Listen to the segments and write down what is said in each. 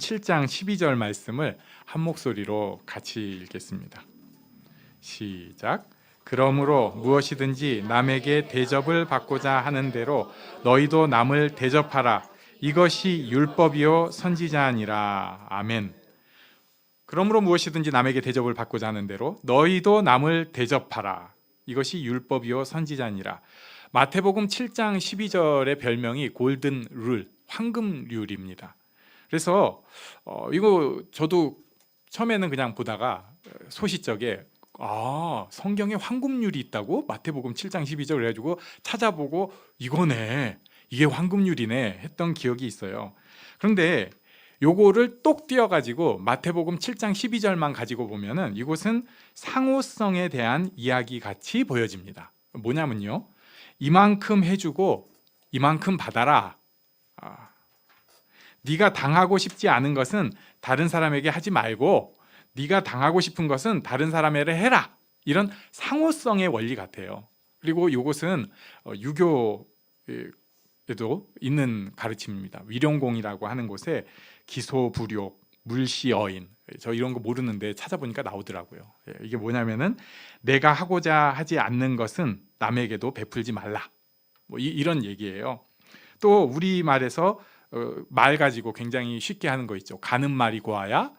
7장 12절 말씀을 한 목소리로 같이 읽겠습니다. 시작. 그러므로 무엇이든지 남에게 대접을 받고자 하는 대로 너희도 남을 대접하라. 이것이 율법이요 선지자니라. 아멘. 그러므로 무엇이든지 남에게 대접을 받고자 하는 대로 너희도 남을 대접하라. 이것이 율법이요 선지자니라. 마태복음 7장 12절의 별명이 골든 룰, 황금률입니다. 그래서 이거 저도 처음에는 그냥 보다가 소시적에 성경에 황금률이 있다고? 마태복음 7장 12절 그래가지고 찾아보고 이거네, 이게 황금률이네 했던 기억이 있어요. 그런데 요거를 똑 띄어가지고 마태복음 7장 12절만 가지고 보면은 이곳은 상호성에 대한 이야기 같이 보여집니다. 뭐냐면요, 이만큼 해주고 이만큼 받아라. 네가 당하고 싶지 않은 것은 다른 사람에게 하지 말고 네가 당하고 싶은 것은 다른 사람에게 해라. 이런 상호성의 원리 같아요. 그리고 이것은 유교에도 있는 가르침입니다. 위령공이라고 하는 곳에 기소불욕, 물시어인, 저 이런 거 모르는데 찾아보니까 나오더라고요. 이게 뭐냐면은 내가 하고자 하지 않는 것은 남에게도 베풀지 말라. 뭐 이런 얘기예요. 또 우리말에서 말 가지고 굉장히 쉽게 하는 거 있죠. 가는 말이 고와야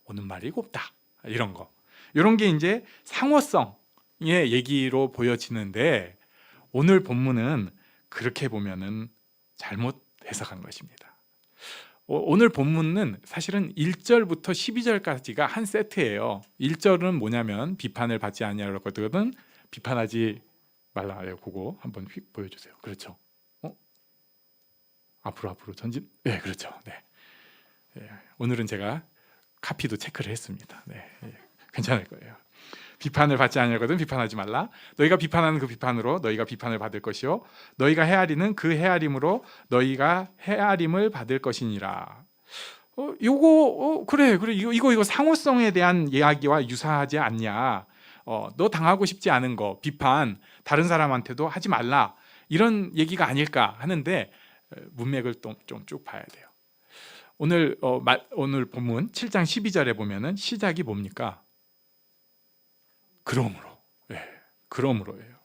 오는 말이 곱다. 이런 거. 이런 게 이제 상호성의 얘기로 보여지는데 오늘 본문은 그렇게 보면은 잘못 해석한 것입니다. 오늘 본문은 사실은 1절부터 12절까지가 한 세트예요. 1절은 뭐냐면 비판을 받지 아니하려고 하거든. 비판하지 말라. 그거 한번 휙 보여주세요. 그렇죠. 앞으로 전진. 네, 그렇죠. 네. 오늘은 제가 카피도 체크를 했습니다. 네, 괜찮을 거예요. 비판을 받지 아니하거든 비판하지 말라. 너희가 비판하는 그 비판으로 너희가 비판을 받을 것이요 너희가 헤아리는 그 헤아림으로 너희가 헤아림을 받을 것이니라. 그래 이거 상호성에 대한 이야기와 유사하지 않냐. 너 당하고 싶지 않은 거 비판 다른 사람한테도 하지 말라. 이런 얘기가 아닐까 하는데 문맥을 좀 쭉 봐야 돼요. 오늘 본문 7장 12절에 보면은 시작이 뭡니까? 그러므로. 그러므로예요.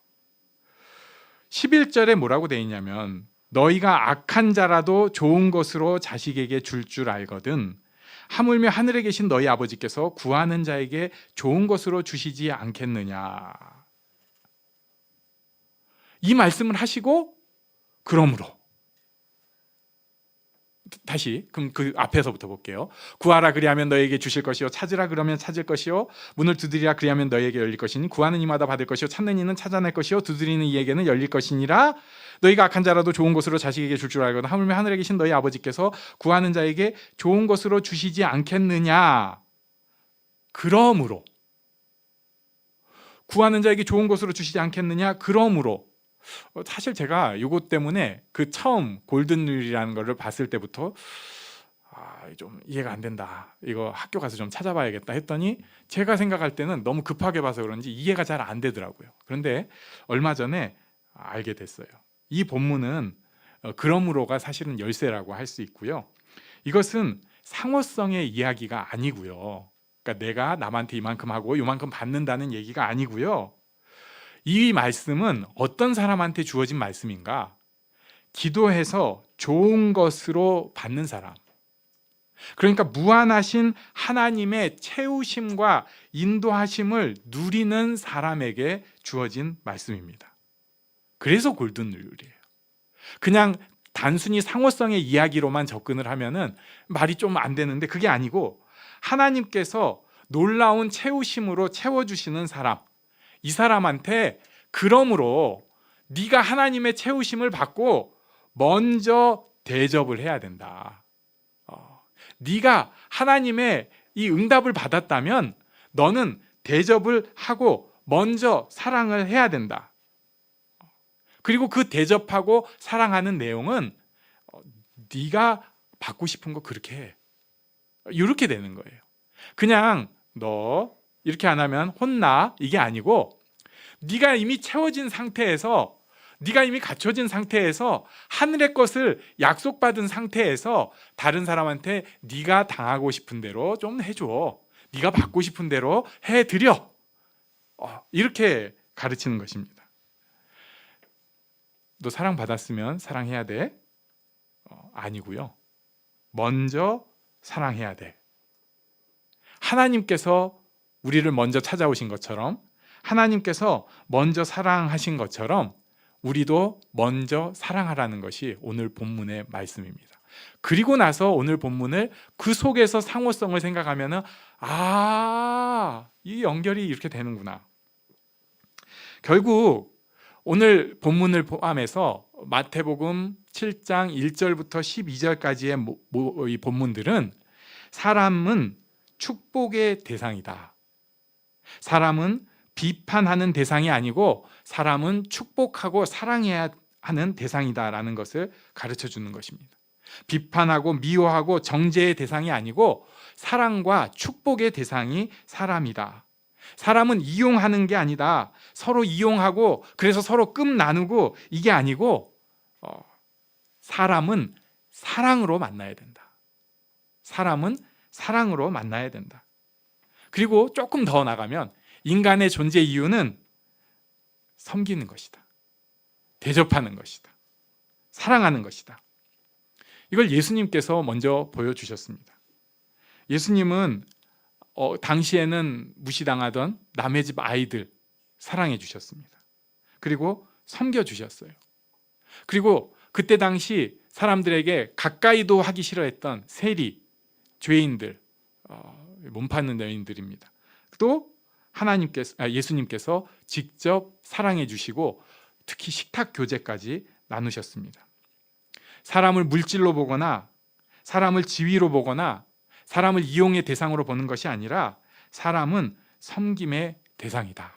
11절에 뭐라고 돼 있냐면 너희가 악한 자라도 좋은 것으로 자식에게 줄 줄 알거든 하물며 하늘에 계신 너희 아버지께서 구하는 자에게 좋은 것으로 주시지 않겠느냐. 이 말씀을 하시고 그러므로 다시 그럼 그 앞에서부터 볼게요. 구하라 그리하면 너에게 주실 것이요 찾으라 그러면 찾을 것이요 문을 두드리라 그리하면 너에게 열릴 것이니 구하는 이마다 받을 것이요 찾는 이는 찾아낼 것이요 두드리는 이에게는 열릴 것이니라. 너희가 악한 자라도 좋은 것으로 자식에게 줄 줄 알거든 하물며 하늘에 계신 너희 아버지께서 구하는 자에게 좋은 것으로 주시지 않겠느냐. 그러므로 구하는 자에게 좋은 것으로 주시지 않겠느냐. 그러므로 사실 제가 이것 때문에 그 처음 골든룰이라는 거를 봤을 때부터 좀 이해가 안 된다. 이거 학교 가서 좀 찾아봐야겠다 했더니 제가 생각할 때는 너무 급하게 봐서 그런지 이해가 잘 안 되더라고요. 그런데 얼마 전에 알게 됐어요. 이 본문은 그러므로가 사실은 열쇠라고 할 수 있고요. 이것은 상호성의 이야기가 아니고요. 그러니까 내가 남한테 이만큼 하고 이만큼 받는다는 얘기가 아니고요. 이 말씀은 어떤 사람한테 주어진 말씀인가? 기도해서 좋은 것으로 받는 사람. 그러니까 무한하신 하나님의 채우심과 인도하심을 누리는 사람에게 주어진 말씀입니다. 그래서 골든룰이에요. 그냥 단순히 상호성의 이야기로만 접근을 하면은 말이 좀 안 되는데 그게 아니고 하나님께서 놀라운 채우심으로 채워주시는 사람, 이 사람한테 그러므로 네가 하나님의 채우심을 받고 먼저 대접을 해야 된다. 네가 하나님의 이 응답을 받았다면 너는 대접을 하고 먼저 사랑을 해야 된다. 그리고 그 대접하고 사랑하는 내용은 네가 받고 싶은 거 그렇게 해. 이렇게 되는 거예요. 그냥 너 이렇게 안 하면 혼나 이게 아니고 네가 이미 채워진 상태에서 네가 이미 갖춰진 상태에서 하늘의 것을 약속받은 상태에서 다른 사람한테 네가 당하고 싶은 대로 좀 해줘. 네가 받고 싶은 대로 해드려. 이렇게 가르치는 것입니다. 너 사랑받았으면 사랑해야 돼? 아니고요. 먼저 사랑해야 돼. 하나님께서 우리를 먼저 찾아오신 것처럼, 하나님께서 먼저 사랑하신 것처럼 우리도 먼저 사랑하라는 것이 오늘 본문의 말씀입니다. 그리고 나서 오늘 본문을 그 속에서 상호성을 생각하면 이 연결이 이렇게 되는구나. 결국 오늘 본문을 포함해서 마태복음 7장 1절부터 12절까지의 이 본문들은 사람은 축복의 대상이다. 사람은 비판하는 대상이 아니고 사람은 축복하고 사랑해야 하는 대상이다라는 것을 가르쳐 주는 것입니다. 비판하고 미워하고 정죄의 대상이 아니고 사랑과 축복의 대상이 사람이다. 사람은 이용하는 게 아니다. 서로 이용하고 그래서 서로 끔 나누고 이게 아니고 사람은 사랑으로 만나야 된다. 사람은 사랑으로 만나야 된다. 그리고 조금 더 나가면 인간의 존재 이유는 섬기는 것이다. 대접하는 것이다. 사랑하는 것이다. 이걸 예수님께서 먼저 보여주셨습니다. 예수님은 당시에는 무시당하던 남의 집 아이들 사랑해 주셨습니다. 그리고 섬겨 주셨어요. 그리고 그때 당시 사람들에게 가까이도 하기 싫어했던 세리, 죄인들, 몸 파는 여인들입니다. 또 예수님께서 직접 사랑해 주시고 특히 식탁 교제까지 나누셨습니다. 사람을 물질로 보거나 사람을 지위로 보거나 사람을 이용의 대상으로 보는 것이 아니라 사람은 섬김의 대상이다.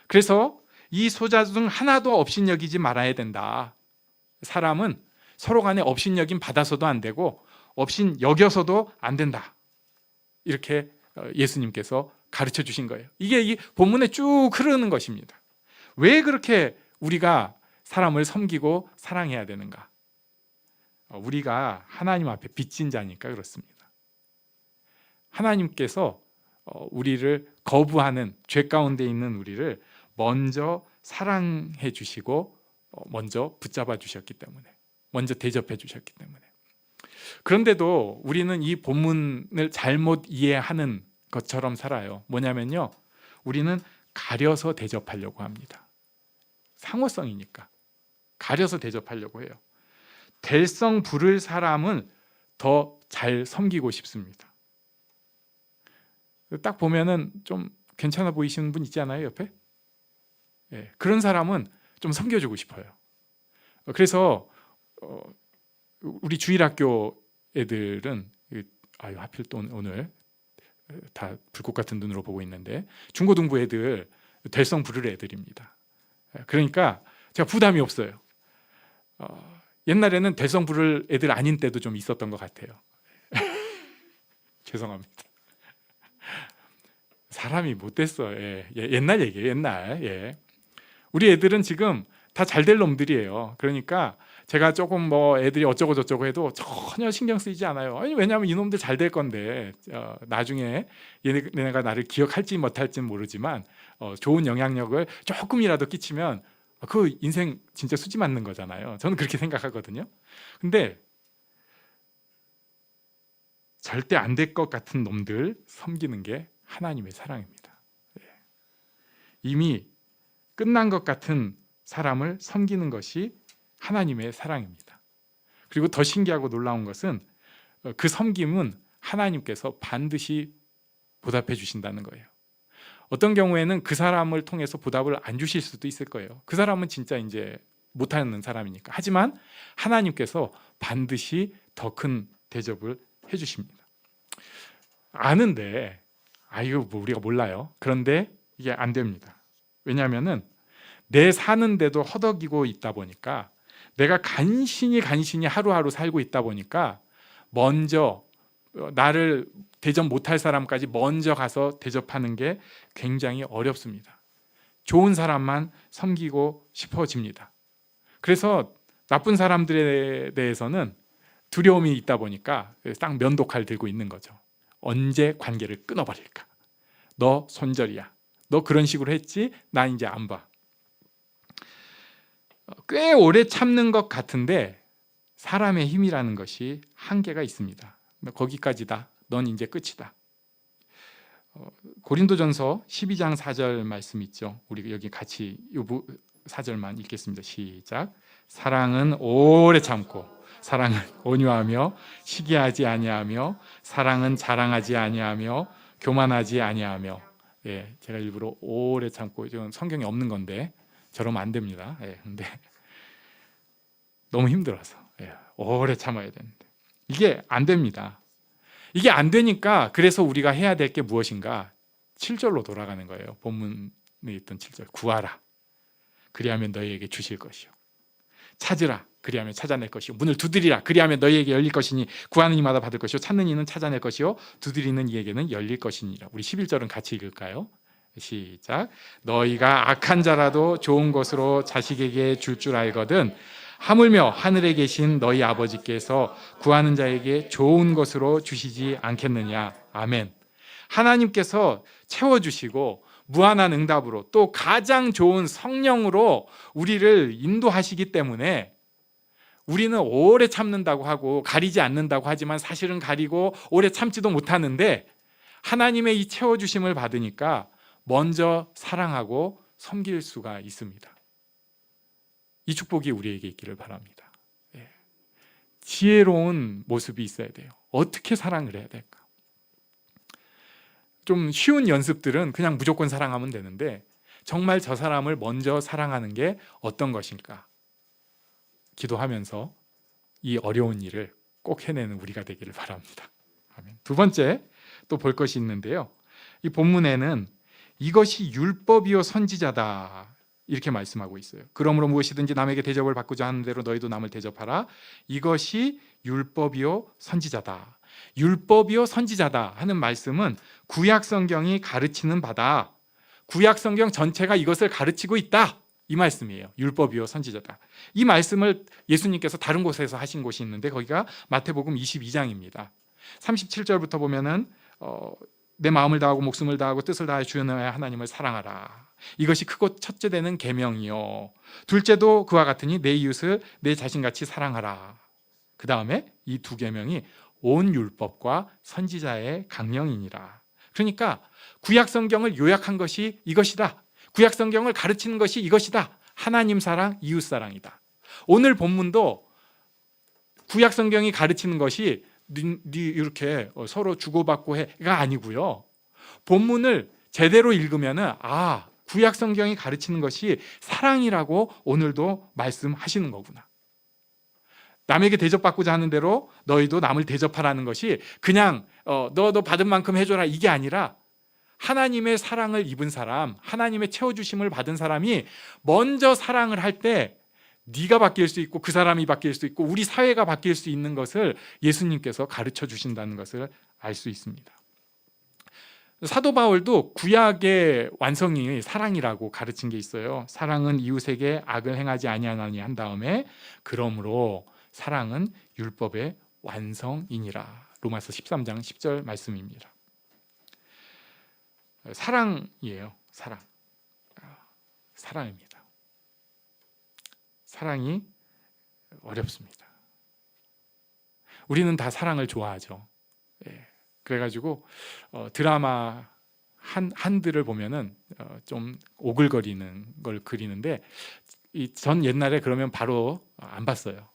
그래서 이 소자 중 하나도 업신여기지 말아야 된다. 사람은 서로 간에 업신여김 받아서도 안 되고 업신여겨서도 안 된다. 이렇게 예수님께서 가르쳐 주신 거예요. 이게 이 본문에 쭉 흐르는 것입니다. 왜 그렇게 우리가 사람을 섬기고 사랑해야 되는가? 우리가 하나님 앞에 빚진 자니까 그렇습니다. 하나님께서 우리를 거부하는 죄 가운데 있는 우리를 먼저 사랑해 주시고 먼저 붙잡아 주셨기 때문에, 먼저 대접해 주셨기 때문에. 그런데도 우리는 이 본문을 잘못 이해하는 것처럼 살아요. 뭐냐면요, 우리는 가려서 대접하려고 합니다. 상호성이니까 가려서 대접하려고 해요. 될성 부를 사람은 더 잘 섬기고 싶습니다. 딱 보면은 좀 괜찮아 보이시는 분 있지 않아요, 옆에? 예, 그런 사람은 좀 섬겨주고 싶어요. 그래서 우리 주일학교 애들은 하필 또 오늘 다 불꽃 같은 눈으로 보고 있는데 중고등부 애들 될성 부를 애들입니다. 그러니까 제가 부담이 없어요. 옛날에는 될성 부를 애들 아닌 때도 좀 있었던 것 같아요. 죄송합니다. 사람이 못됐어. 옛날 얘기예요. 옛날. 우리 애들은 지금 다 잘 될 놈들이에요. 그러니까 제가 조금 애들이 어쩌고 저쩌고 해도 전혀 신경 쓰이지 않아요. 왜냐하면 이놈들 잘 될 건데 나중에 얘네가 나를 기억할지 못할지는 모르지만 좋은 영향력을 조금이라도 끼치면 그 인생 진짜 수지 맞는 거잖아요. 저는 그렇게 생각하거든요. 근데 절대 안 될 것 같은 놈들 섬기는 게 하나님의 사랑입니다. 이미 끝난 것 같은 사람을 섬기는 것이 하나님의 사랑입니다. 그리고 더 신기하고 놀라운 것은 그 섬김은 하나님께서 반드시 보답해 주신다는 거예요. 어떤 경우에는 그 사람을 통해서 보답을 안 주실 수도 있을 거예요. 그 사람은 진짜 이제 못하는 사람이니까. 하지만 하나님께서 반드시 더 큰 대접을 해주십니다. 아는데 이거 우리가 몰라요. 그런데 이게 안 됩니다. 왜냐하면은 내 사는데도 허덕이고 있다 보니까, 내가 간신히 하루하루 살고 있다 보니까 먼저 나를 대접 못할 사람까지 먼저 가서 대접하는 게 굉장히 어렵습니다. 좋은 사람만 섬기고 싶어집니다. 그래서 나쁜 사람들에 대해서는 두려움이 있다 보니까 딱 면도칼 들고 있는 거죠. 언제 관계를 끊어버릴까? 너 손절이야. 너 그런 식으로 했지? 나 이제 안 봐. 꽤 오래 참는 것 같은데 사람의 힘이라는 것이 한계가 있습니다. 거기까지다. 넌 이제 끝이다. 고린도전서 12장 4절 말씀 있죠. 우리 여기 같이 이 4절만 읽겠습니다. 시작. 사랑은 오래 참고, 사랑은 온유하며, 시기하지 아니하며, 사랑은 자랑하지 아니하며, 교만하지 아니하며. 예, 제가 일부러 오래 참고, 이건 성경에 없는 건데 저러면 안 됩니다. 예, 근데 너무 힘들어서 오래 참아야 되는데 이게 안 됩니다. 이게 안 되니까 그래서 우리가 해야 될 게 무엇인가? 7절로 돌아가는 거예요. 본문에 있던 7절. 구하라. 그리하면 너희에게 주실 것이요. 찾으라. 그리하면 찾아낼 것이요. 문을 두드리라. 그리하면 너희에게 열릴 것이니 구하는 이마다 받을 것이요. 찾는 이는 찾아낼 것이요. 두드리는 이에게는 열릴 것이니라. 우리 11절은 같이 읽을까요? 시작. 너희가 악한 자라도 좋은 것으로 자식에게 줄 알거든 하물며 하늘에 계신 너희 아버지께서 구하는 자에게 좋은 것으로 주시지 않겠느냐. 아멘. 하나님께서 채워주시고 무한한 응답으로 또 가장 좋은 성령으로 우리를 인도하시기 때문에 우리는 오래 참는다고 하고 가리지 않는다고 하지만 사실은 가리고 오래 참지도 못하는데 하나님의 이 채워주심을 받으니까 먼저 사랑하고 섬길 수가 있습니다. 이 축복이 우리에게 있기를 바랍니다. 지혜로운 모습이 있어야 돼요. 어떻게 사랑을 해야 될까? 좀 쉬운 연습들은 그냥 무조건 사랑하면 되는데 정말 저 사람을 먼저 사랑하는 게 어떤 것일까? 기도하면서 이 어려운 일을 꼭 해내는 우리가 되기를 바랍니다. 아멘. 두 번째 또 볼 것이 있는데요. 이 본문에는 이것이 율법이요 선지자다 이렇게 말씀하고 있어요. 그러므로 무엇이든지 남에게 대접을 받고자 하는 대로 너희도 남을 대접하라. 이것이 율법이요 선지자다. 율법이요 선지자다 하는 말씀은 구약 성경이 가르치는 바다. 구약 성경 전체가 이것을 가르치고 있다. 이 말씀이에요. 율법이요 선지자다. 이 말씀을 예수님께서 다른 곳에서 하신 곳이 있는데 거기가 마태복음 22장입니다. 37절부터 보면은 내 마음을 다하고 목숨을 다하고 뜻을 다해 주여 너의 하나님을 사랑하라. 이것이 크고 첫째 되는 계명이요. 둘째도 그와 같으니 내 이웃을 내 자신같이 사랑하라. 그 다음에 이 두 계명이 온 율법과 선지자의 강령이니라. 그러니까 구약 성경을 요약한 것이 이것이다. 구약 성경을 가르치는 것이 이것이다. 하나님 사랑, 이웃 사랑이다. 오늘 본문도 구약 성경이 가르치는 것이 네 이렇게 서로 주고받고 해가 아니고요. 본문을 제대로 읽으면은 구약 성경이 가르치는 것이 사랑이라고 오늘도 말씀하시는 거구나. 남에게 대접받고자 하는 대로 너희도 남을 대접하라는 것이 그냥 너 받은 만큼 해줘라 이게 아니라 하나님의 사랑을 입은 사람, 하나님의 채워주심을 받은 사람이 먼저 사랑을 할 때 네가 바뀔 수 있고 그 사람이 바뀔 수 있고 우리 사회가 바뀔 수 있는 것을 예수님께서 가르쳐 주신다는 것을 알 수 있습니다. 사도 바울도 구약의 완성이 사랑이라고 가르친 게 있어요. 사랑은 이웃에게 악을 행하지 아니하나니 한 다음에 그러므로 사랑은 율법의 완성이니라. 로마서 13장 10절 말씀입니다. 사랑이에요. 사랑입니다. 사랑이 어렵습니다. 우리는 다 사랑을 좋아하죠. 그래가지고 드라마 한들을 보면은 좀 오글거리는 걸 그리는데 전 옛날에 그러면 바로 안 봤어요.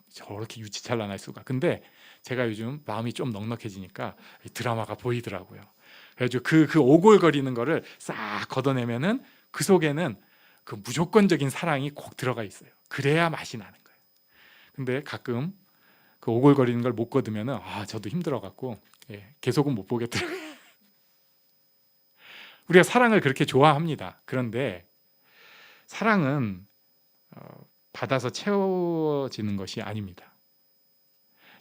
저렇게 유치찬란할 수가. 근데 제가 요즘 마음이 좀 넉넉해지니까 드라마가 보이더라고요. 그래가지고 그 오글거리는 거를 싹 걷어내면은 그 속에는 그 무조건적인 사랑이 꼭 들어가 있어요. 그래야 맛이 나는 거예요. 근데 가끔 그 오글거리는 걸 못 거두면은 저도 힘들어갖고 계속은 못 보겠더라고요. 우리가 사랑을 그렇게 좋아합니다. 그런데 사랑은 받아서 채워지는 것이 아닙니다.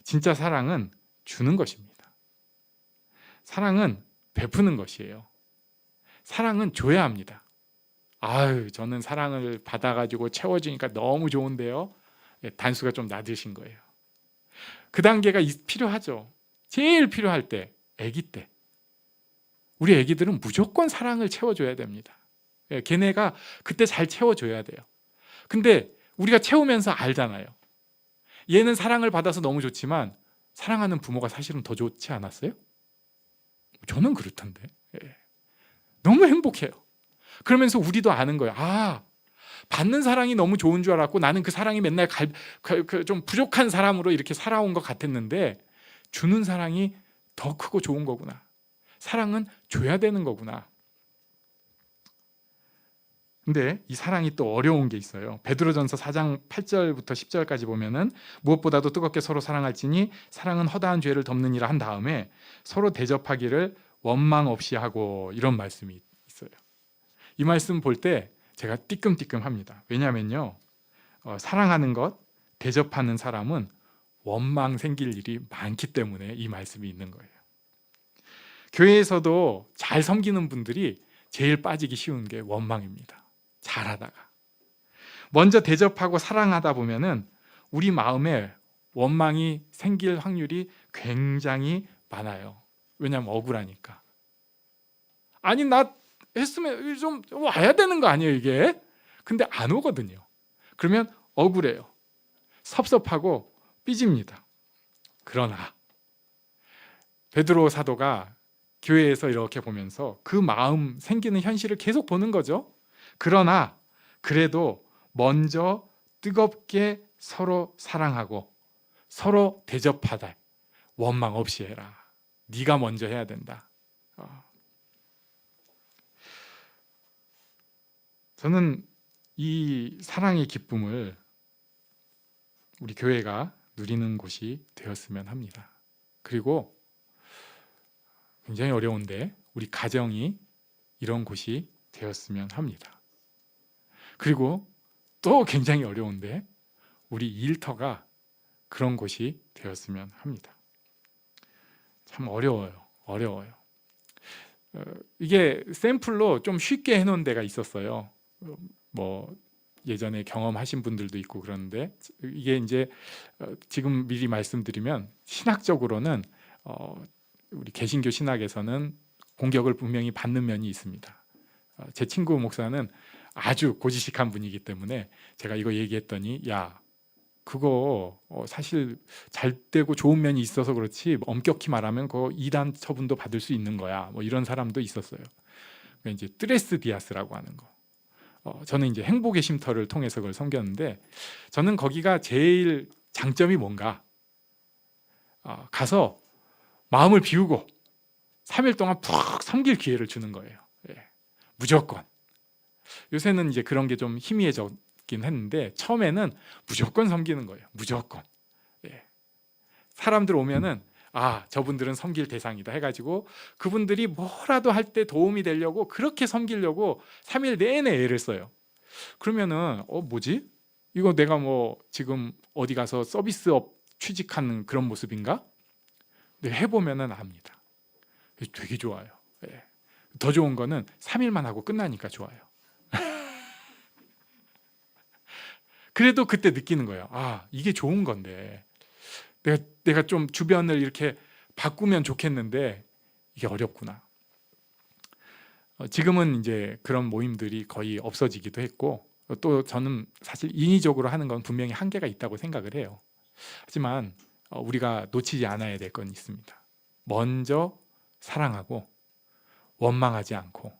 진짜 사랑은 주는 것입니다. 사랑은 베푸는 것이에요. 사랑은 줘야 합니다. 아유, 저는 사랑을 받아가지고 채워주니까 너무 좋은데요. 단수가 좀 낮으신 거예요. 그 단계가 필요하죠. 제일 필요할 때, 아기 때. 우리 아기들은 무조건 사랑을 채워줘야 됩니다. 걔네가 그때 잘 채워줘야 돼요. 근데 우리가 채우면서 알잖아요. 얘는 사랑을 받아서 너무 좋지만 사랑하는 부모가 사실은 더 좋지 않았어요? 저는 그렇던데. 너무 행복해요. 그러면서 우리도 아는 거예요. 아, 받는 사랑이 너무 좋은 줄 알았고 나는 그 사랑이 맨날 좀 부족한 사람으로 이렇게 살아온 것 같았는데 주는 사랑이 더 크고 좋은 거구나. 사랑은 줘야 되는 거구나. 근데 이 사랑이 또 어려운 게 있어요. 베드로전서 4장 8절부터 10절까지 보면은 무엇보다도 뜨겁게 서로 사랑할지니 사랑은 허다한 죄를 덮느니라 한 다음에 서로 대접하기를 원망 없이 하고, 이런 말씀이 있어요. 이 말씀 볼 때 제가 띠끔띠끔합니다. 왜냐하면요, 사랑하는 것, 대접하는 사람은 원망 생길 일이 많기 때문에 이 말씀이 있는 거예요. 교회에서도 잘 섬기는 분들이 제일 빠지기 쉬운 게 원망입니다. 잘하다가 먼저 대접하고 사랑하다 보면은 우리 마음에 원망이 생길 확률이 굉장히 많아요. 왜냐하면 억울하니까. 아니, 나 했으면 좀 와야 되는 거 아니에요, 이게? 근데 안 오거든요. 그러면 억울해요. 섭섭하고 삐집니다. 그러나 베드로 사도가 교회에서 이렇게 보면서 그 마음 생기는 현실을 계속 보는 거죠. 그러나 그래도 먼저 뜨겁게 서로 사랑하고 서로 대접하다. 원망 없이 해라. 네가 먼저 해야 된다. 저는 이 사랑의 기쁨을 우리 교회가 누리는 곳이 되었으면 합니다. 그리고 굉장히 어려운데 우리 가정이 이런 곳이 되었으면 합니다. 그리고 또 굉장히 어려운데 우리 일터가 그런 곳이 되었으면 합니다. 참 어려워요. 이게 샘플로 좀 쉽게 해놓은 데가 있었어요. 뭐 예전에 경험하신 분들도 있고 그런데 이게 이제 지금 미리 말씀드리면 신학적으로는 우리 개신교 신학에서는 공격을 분명히 받는 면이 있습니다. 제 친구 목사는 아주 고지식한 분이기 때문에 제가 이거 얘기했더니 야, 그거 사실 잘 되고 좋은 면이 있어서 그렇지 엄격히 말하면 그 이단 처분도 받을 수 있는 거야. 뭐 이런 사람도 있었어요. 그러니까 이제 트레스 디아스라고 하는 거. 저는 이제 행복의 쉼터를 통해서 그걸 섬겼는데 저는 거기가 제일 장점이 뭔가 가서 마음을 비우고 3일 동안 푹 섬길 기회를 주는 거예요. 무조건. 요새는 이제 그런 게 좀 희미해졌긴 했는데 처음에는 무조건 섬기는 거예요. 무조건. 사람들 오면은 저분들은 섬길 대상이다 해가지고 그분들이 뭐라도 할 때 도움이 되려고 그렇게 섬기려고 3일 내내 애를 써요. 그러면은 뭐지? 이거 내가 뭐 지금 어디 가서 서비스업 취직하는 그런 모습인가? 근데 해보면은 압니다. 되게 좋아요. 더 좋은 거는 3일만 하고 끝나니까 좋아요. 그래도 그때 느끼는 거예요. 이게 좋은 건데 내가 좀 주변을 이렇게 바꾸면 좋겠는데 이게 어렵구나. 지금은 이제 그런 모임들이 거의 없어지기도 했고 또 저는 사실 인위적으로 하는 건 분명히 한계가 있다고 생각을 해요. 하지만 우리가 놓치지 않아야 될 건 있습니다. 먼저 사랑하고 원망하지 않고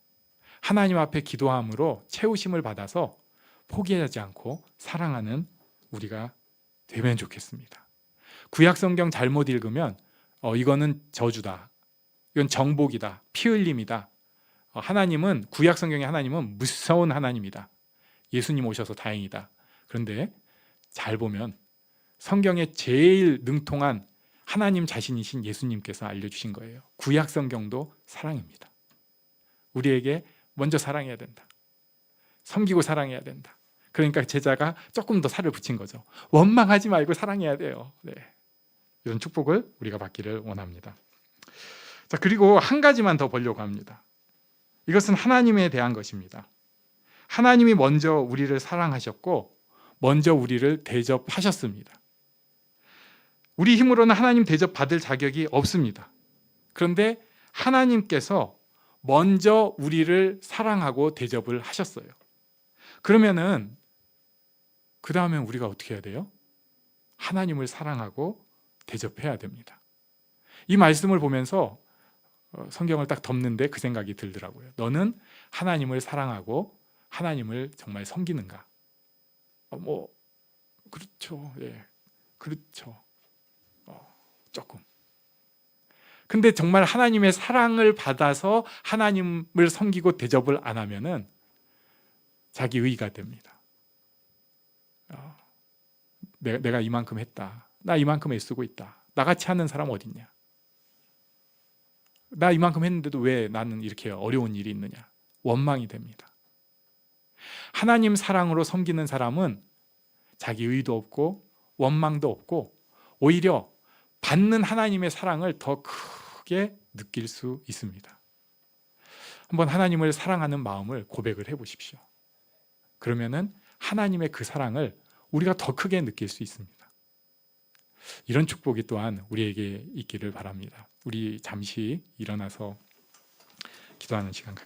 하나님 앞에 기도함으로 채우심을 받아서 포기하지 않고 사랑하는 우리가 되면 좋겠습니다. 구약 성경 잘못 읽으면 이거는 저주다. 이건 정복이다. 피 흘림이다. 하나님은 구약 성경의 하나님은 무서운 하나님이다. 예수님 오셔서 다행이다. 그런데 잘 보면 성경에 제일 능통한 하나님 자신이신 예수님께서 알려주신 거예요. 구약 성경도 사랑입니다. 우리에게 먼저 사랑해야 된다. 섬기고 사랑해야 된다. 그러니까 제자가 조금 더 살을 붙인 거죠. 원망하지 말고 사랑해야 돼요. 이런 축복을 우리가 받기를 원합니다. 자, 그리고 한 가지만 더 보려고 합니다. 이것은 하나님에 대한 것입니다. 하나님이 먼저 우리를 사랑하셨고 먼저 우리를 대접하셨습니다. 우리 힘으로는 하나님 대접 받을 자격이 없습니다. 그런데 하나님께서 먼저 우리를 사랑하고 대접을 하셨어요. 그러면은 그 다음엔 우리가 어떻게 해야 돼요? 하나님을 사랑하고 대접해야 됩니다. 이 말씀을 보면서 성경을 딱 덮는데 그 생각이 들더라고요. 너는 하나님을 사랑하고 하나님을 정말 섬기는가? 그렇죠. 예, 그렇죠. 조금. 근데 정말 하나님의 사랑을 받아서 하나님을 섬기고 대접을 안 하면은 자기 의의가 됩니다. 내가 이만큼 했다. 나 이만큼 애쓰고 있다. 나같이 하는 사람 어딨냐? 나 이만큼 했는데도 왜 나는 이렇게 어려운 일이 있느냐? 원망이 됩니다. 하나님 사랑으로 섬기는 사람은 자기 의도 없고 원망도 없고 오히려 받는 하나님의 사랑을 더 크게 느낄 수 있습니다. 한번 하나님을 사랑하는 마음을 고백을 해보십시오. 그러면은 하나님의 그 사랑을 우리가 더 크게 느낄 수 있습니다. 이런 축복이 또한 우리에게 있기를 바랍니다. 우리 잠시 일어나서 기도하는 시간